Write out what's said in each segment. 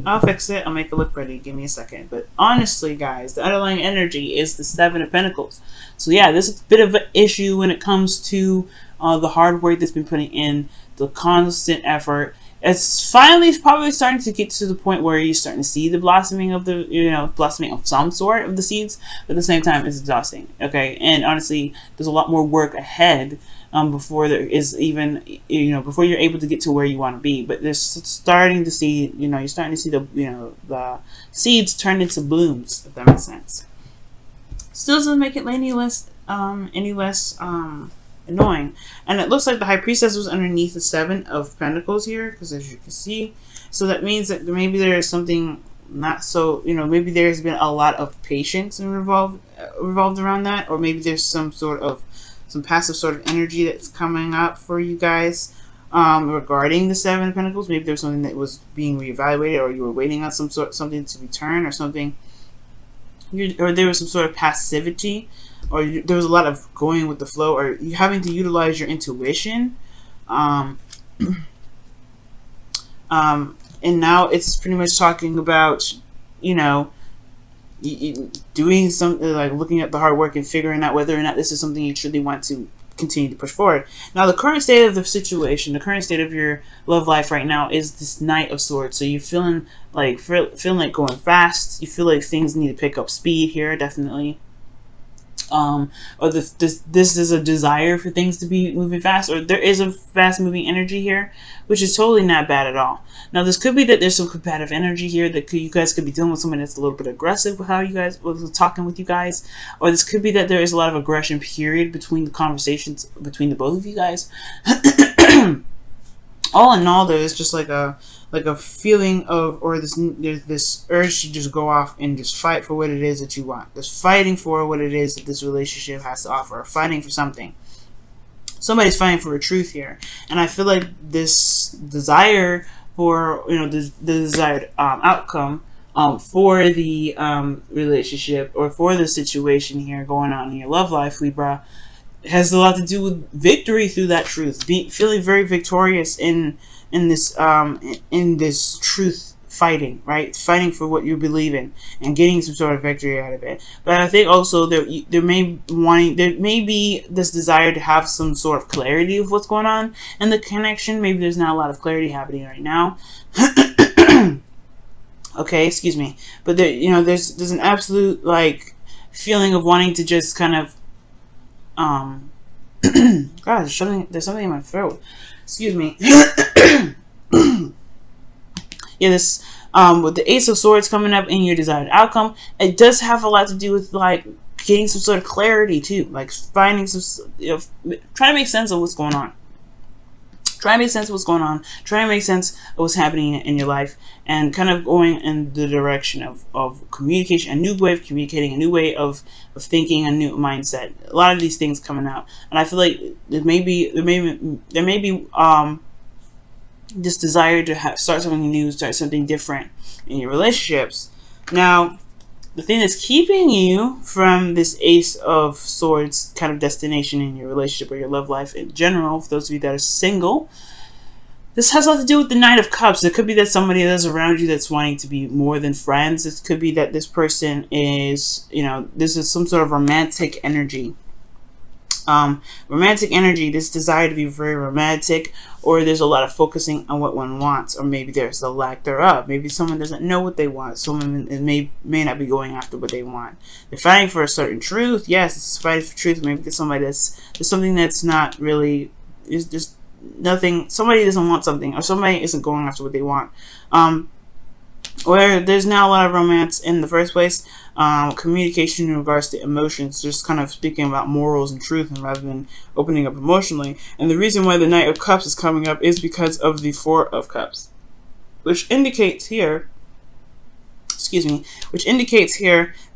I'll fix it. I'll make it look pretty. Give me a second. But honestly, guys, the underlying energy is the Seven of Pentacles. So yeah, this is a bit of an issue when it comes to the hard work that's been putting in, the constant effort. It's finally probably starting to get to the point where you're starting to see the blossoming of the, blossoming of some sort of the seeds. But at the same time, it's exhausting. Okay, and honestly, there's a lot more work ahead before there is even, before you're able to get to where you want to be. But they're starting to see, you're starting to see the seeds turn into blooms, if that makes sense. Still doesn't make it any less annoying. And it looks like the High Priestess was underneath the Seven of Pentacles here, because as you can see, so that means that maybe there is something not so, maybe there's been a lot of patience revolved around that, or maybe there's some passive sort of energy that's coming up for you guys regarding the Seven of Pentacles. Maybe there's something that was being reevaluated, or you were waiting on something to return, or something, or there was some sort of passivity, or there was a lot of going with the flow, or you having to utilize your intuition. And now it's pretty much talking about, doing something like looking at the hard work and figuring out whether or not this is something you truly want to continue to push forward. Now, the current state of the situation, the current state of your love life right now is this Knight of Swords. So you're feeling like going fast. You feel like things need to pick up speed here, definitely. Or this is a desire for things to be moving fast, or there is a fast moving energy here, which is totally not bad at all. Now, this could be that there's some competitive energy here that you guys could be dealing with someone that's a little bit aggressive with how you guys was talking with you guys, or this could be that there is a lot of aggression period between the conversations between the both of you guys. All in all, there's just like a feeling of, or there's this urge to just go off and just fight for what it is that you want. Just fighting for what it is that this relationship has to offer, or fighting for something. Somebody's fighting for a truth here, and I feel like this desire for, the desired outcome for the relationship, or for the situation here going on in your love life, Libra, has a lot to do with victory through that truth. Feeling very victorious in this truth fighting, right? Fighting for what you believe in and getting some sort of victory out of it. But I think also there may be this desire to have some sort of clarity of what's going on in the connection. Maybe there's not a lot of clarity happening right now. Okay, excuse me. But there, there's an absolute feeling of wanting to just kind of God, there's something in my throat. Excuse me. Yeah, this with the Ace of Swords coming up in your desired outcome, it does have a lot to do with getting some sort of clarity too, finding some, trying to make sense of what's going on. Try to make sense of what's going on. Try to make sense of what's happening in your life, and kind of going in the direction of communication, a new way of communicating, a new way of thinking, a new mindset. A lot of these things coming out, and I feel like there may be this desire to start something new, start something different in your relationships. Now, the thing that's keeping you from this Ace of Swords kind of destination in your relationship or your love life in general, for those of you that are single, this has a lot to do with the Knight of Cups. It could be that somebody that's around you that's wanting to be more than friends. It could be that this person is, this is some sort of romantic energy. Romantic energy, this desire to be very romantic, or there's a lot of focusing on what one wants, or maybe there's a lack thereof. Maybe someone doesn't know what they want. Someone may not be going after what they want. They're fighting for a certain truth. Yes, it's fighting for truth. Maybe there's something that's not really, is just nothing. Somebody doesn't want something, or somebody isn't going after what they want. Where there's not a lot of romance in the first place. Communication in regards to emotions, just kind of speaking about morals and truth, and rather than opening up emotionally. And the reason why the Knight of Cups is coming up is because of the Four of Cups, which indicates here,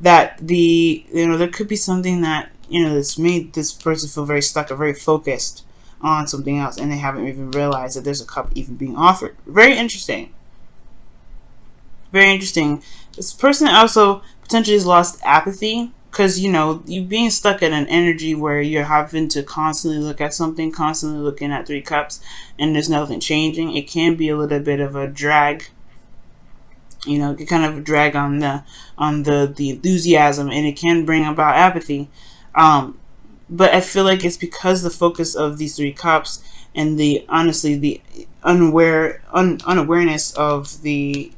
that there could be something that that's made this person feel very stuck or very focused on something else, and they haven't even realized that there's a cup even being offered. Very interesting. Very interesting. This person also potentially has lost apathy, because you being stuck in an energy where you're having to constantly look at something, constantly looking at Three Cups, and there's nothing changing. It can be a little bit of a drag. You know, it can kind of drag on the enthusiasm, and it can bring about apathy. But I feel like it's because the focus of these three cups and the honestly the unawareness of the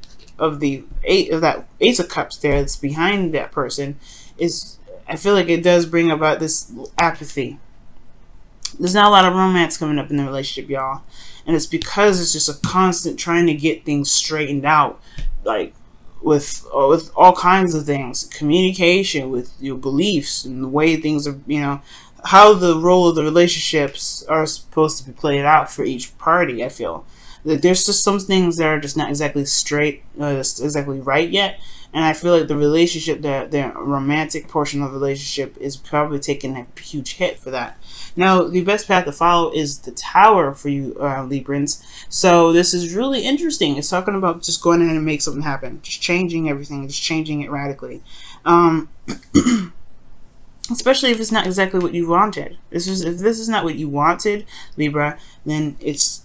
ace of cups there that's behind that person is, I feel like it does bring about this apathy. There's not a lot of romance coming up in the relationship, y'all, and it's because it's just a constant trying to get things straightened out, like with all kinds of things, communication, with your beliefs and the way things are, you know, how the role of the relationships are supposed to be played out for each party. I feel that there's just some things that are just not exactly straight, exactly right yet, and I feel like the relationship, the romantic portion of the relationship, is probably taking a huge hit for that. Now, the best path to follow is the Tower for you, Librans. So this is really interesting. It's talking about just going in and make something happen, just changing everything, just changing it radically. Especially if it's not exactly what you wanted. If this is not what you wanted, Libra, then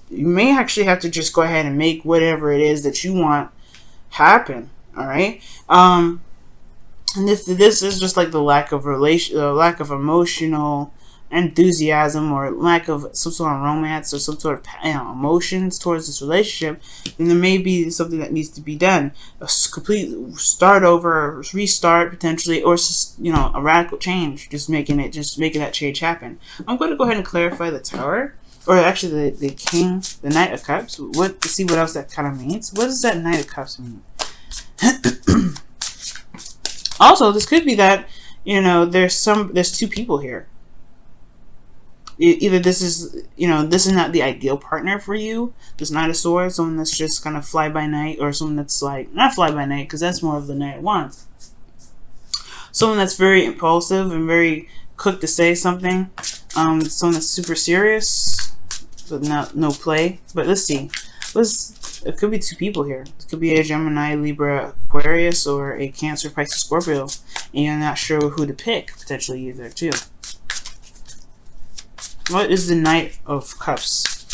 you may actually have to just go ahead and make whatever it is that you want happen. All right. And this is just like the lack of emotional enthusiasm, or lack of some sort of romance, or some sort of, you know, emotions towards this relationship, then there may be something that needs to be done, a complete start over, restart potentially, or just, you know, a radical change, just making that change happen. I'm going to go ahead and clarify the Tower, or actually the King, the Knight of Cups. To see what else that kind of means. What does that Knight of Cups mean? Also, this could be that, you know, there's two people here. Either this is, you know, this is not the ideal partner for you, this Knight of Swords, someone that's just kind of fly by night, or someone that's like, not fly by night, because that's more of the Knight of Wands. Someone that's very impulsive and very quick to say something. Someone that's super serious, but no play. But let's see. It could be two people here. It could be a Gemini, Libra, Aquarius, or a Cancer, Pisces, Scorpio, and you're not sure who to pick, potentially either too. What is the Knight of Cups?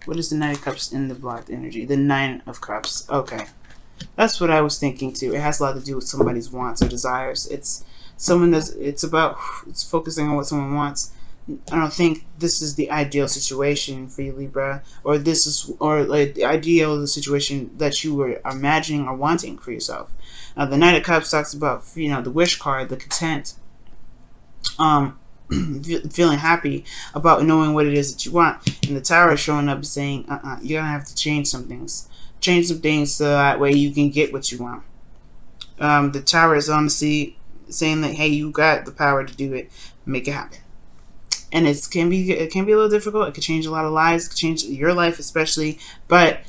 What is the Knight of Cups in the blocked energy? The Nine of Cups. Okay. That's what I was thinking too. It has a lot to do with somebody's wants or desires. It's focusing on what someone wants. I don't think this is the ideal situation for you, Libra, or like the ideal situation that you were imagining or wanting for yourself. The Knight of Cups talks about, you know, the wish card, the content. Feeling happy about knowing what it is that you want, and the Tower is showing up saying, you're gonna have to change some things, so that way you can get what you want. The Tower is honestly saying that, hey, you got the power to do it, make it happen. And it can be a little difficult. It could change a lot of lives, it could change your life especially, but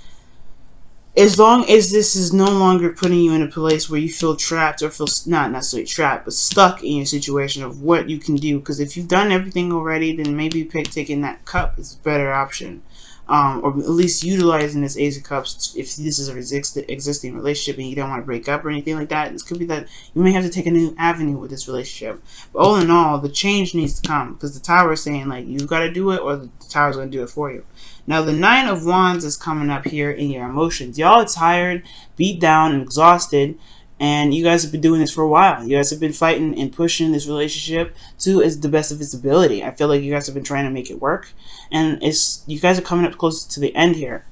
as long as this is no longer putting you in a place where you feel trapped, or feel not necessarily trapped, but stuck in your situation of what you can do. Because if you've done everything already, then maybe taking that cup is a better option. Or at least utilizing this Ace of Cups if this is a existing relationship and you don't want to break up or anything like that. This could be that you may have to take a new avenue with this relationship. But all in all, the change needs to come, because the Tower is saying, like, you got to do it, or the Tower's going to do it for you. Now, the Nine of Wands is coming up here in your emotions. Y'all are tired, beat down, and exhausted, and you guys have been doing this for a while. You guys have been fighting and pushing this relationship to the best of its ability. I feel like you guys have been trying to make it work, and you guys are coming up close to the end here.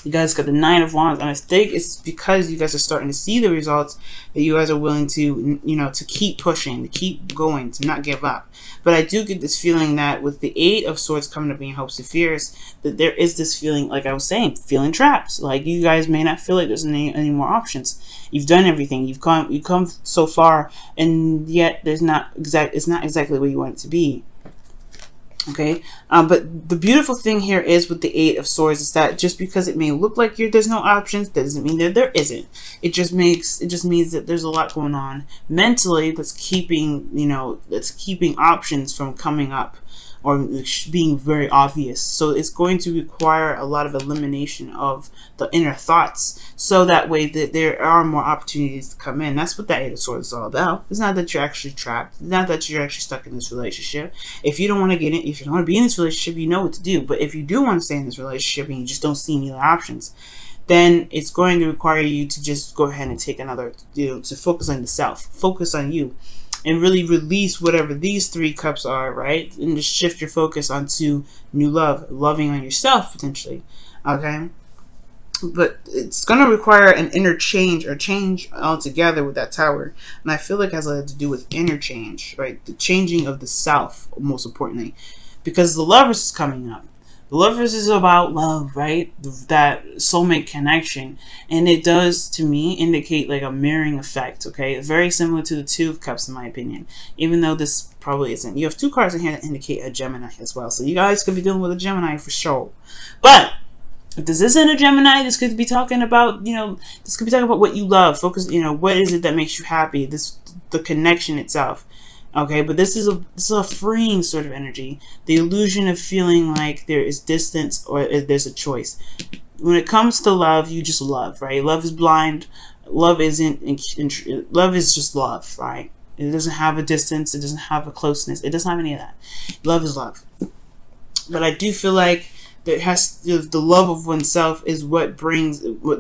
You guys got the Nine of Wands, and I think it's because you guys are starting to see the results that you guys are willing to, you know, to keep pushing, to keep going, to not give up. But I do get this feeling that with the Eight of Swords coming up in your hopes and fears, that there is this feeling, like I was saying, feeling trapped. Like you guys may not feel like there's any more options. You've done everything. You've come so far, and yet it's not exactly where you want it to be. Okay, but the beautiful thing here is with the Eight of Swords is that just because it may look like there's no options, doesn't mean that there isn't. It just means that there's a lot going on mentally that's keeping options from coming up or being very obvious. So it's going to require a lot of elimination of the inner thoughts, so that way that there are more opportunities to come in. That's what that Eight of Swords is all about. It's not that you're actually trapped. It's not that you're actually stuck in this relationship. If you don't want to get in, if you don't want to be in this relationship, you know what to do. But if you do want to stay in this relationship and you just don't see any other options, then it's going to require you to just go ahead and take another, to focus on the self, focus on you, and really release whatever these 3 cups are, right? And just shift your focus onto new love, loving on yourself potentially, okay? But it's going to require an interchange or change altogether with that Tower. And I feel like it has a lot to do with interchange, right? The changing of the self, most importantly. Because the Lovers is coming up. The Lovers is about love, right? That soulmate connection. And it does, to me, indicate like a mirroring effect, okay? Very similar to the 2 of Cups, in my opinion. Even though this probably isn't. You have 2 cards in here that indicate a Gemini as well. So you guys could be dealing with a Gemini for sure. But if this isn't a Gemini, this could be talking about, this could be talking about what you love. Focus, what is it that makes you happy? The connection itself. Okay, but this is a freeing sort of energy. The illusion of feeling like there is distance or there's a choice. When it comes to love, you just love, right? Love is blind. Love love is just love, right? It doesn't have a distance. It doesn't have a closeness. It doesn't have any of that. Love is love. But I do feel like the love of oneself is what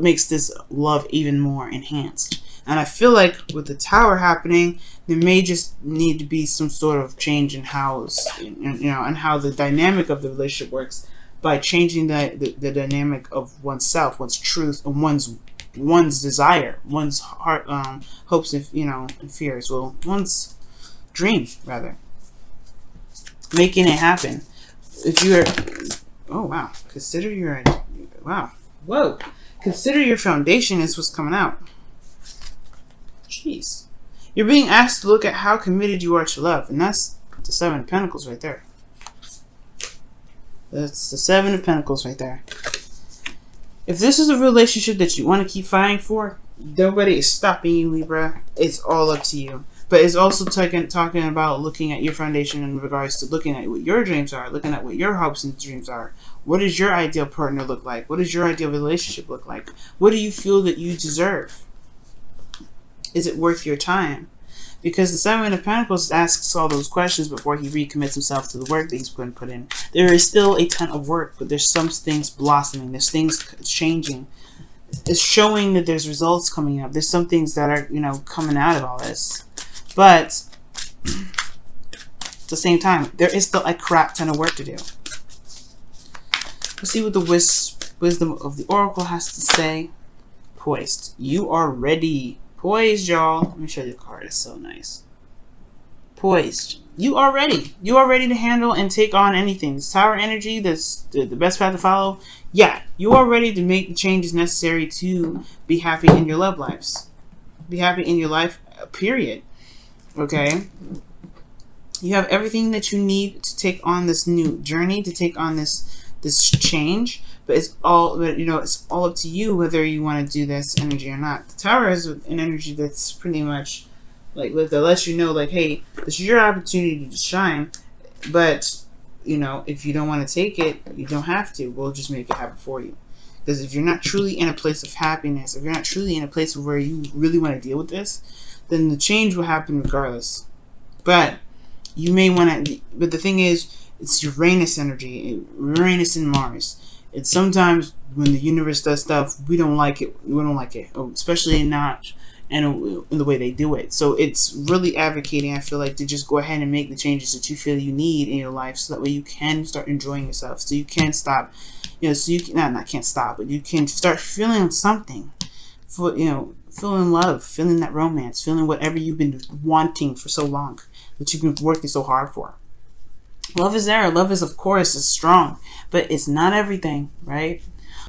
makes this love even more enhanced. And I feel like with the Tower happening, there may just need to be some sort of change in how and how the dynamic of the relationship works, by changing the dynamic of oneself, one's truth, and one's desire, one's heart, hopes, and fears. Well, one's dream rather, making it happen. If you're Oh, wow. Consider your foundation is what's coming out. Jeez. You're being asked to look at how committed you are to love. And that's the 7 of Pentacles right there. That's the 7 of Pentacles right there. If this is a relationship that you want to keep fighting for, nobody is stopping you, Libra. It's all up to you. But it's also talking about looking at your foundation in regards to looking at what your dreams are, looking at what your hopes and dreams are. What does your ideal partner look like? What does your ideal relationship look like? What do you feel that you deserve? Is it worth your time? Because the 7 of Pentacles asks all those questions before he recommits himself to the work that he's going to put in. There is still a ton of work, but there's some things blossoming. There's things changing. It's showing that there's results coming up. There's some things that are, coming out of all this. But at the same time, there is still a crap ton of work to do. Let's see what the wisdom of the Oracle has to say. Poised. You are ready. Poised, y'all. Let me show you the card. It's so nice. Poised. You are ready. You are ready to handle and take on anything. This Tower energy, that's the best path to follow. Yeah, you are ready to make the changes necessary to be happy in your love lives. Be happy in your life, period. Okay? You have everything that you need to take on this new journey, to take on this change. But it's all up to you whether you want to do this energy or not. The Tower is an energy that's pretty much like, that lets you know, like, hey, this is your opportunity to shine. But, if you don't want to take it, you don't have to. We'll just make it happen for you. Because if you're not truly in a place of happiness, if you're not truly in a place where you really want to deal with this, then the change will happen regardless. But you may want to. But the thing is, it's Uranus energy, Uranus and Mars. It's sometimes when the universe does stuff, we don't like it. We don't like it, especially not in the way they do it. So it's really advocating, I feel like, to just go ahead and make the changes that you feel you need in your life, so that way you can start enjoying yourself. So you can stop, so you can not can't stop, but you can start feeling something, feeling love, feeling that romance, feeling whatever you've been wanting for so long, that you've been working so hard for. Love is there. Love is, of course, is strong, but it's not everything, right?